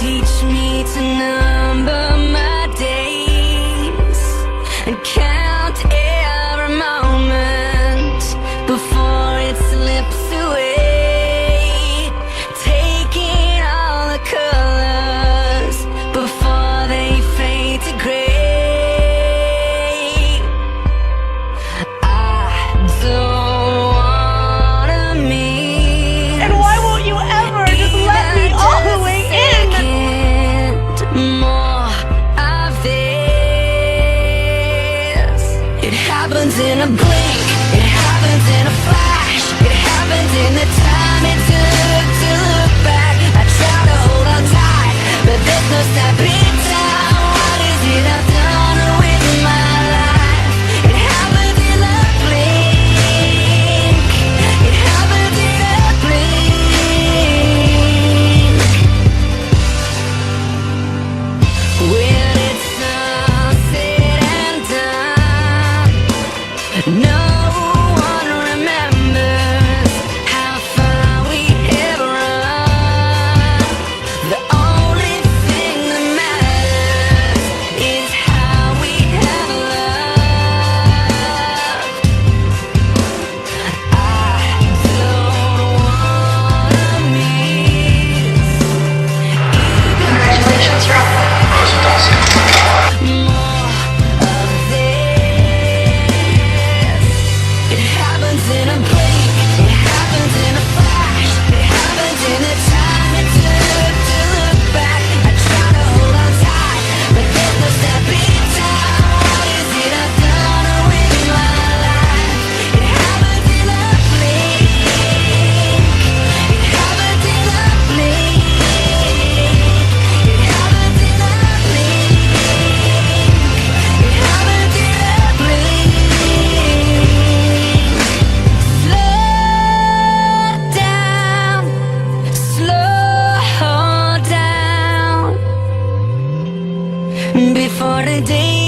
Teach me to number my days and count every moment before it slips away. Taking all the colors before they fade to gray. I don't wanna meet. And why won't you ever just let me all the way in? More of this. It happens in a blink. It happens in a flash. It happens in the time it took to look back. I try to hold on tight, but there's no stopping time. What is it I've done with my life? It happens in a blink. It happens in a blink. When it's sunset and done, no one remembers how far we have run. The only thing that matters is how we have loved. I don't wanna miss. Congratulations, Rob. More of this. It happens in a blink. It happens in a flash. It happens in the time it took to look back. I try to hold on tight, but there's no stopping time. What is it I've done with my life? It happens in a blink. It happens in a blink. It happens in a blink. It happens in a blink. Slow down before the day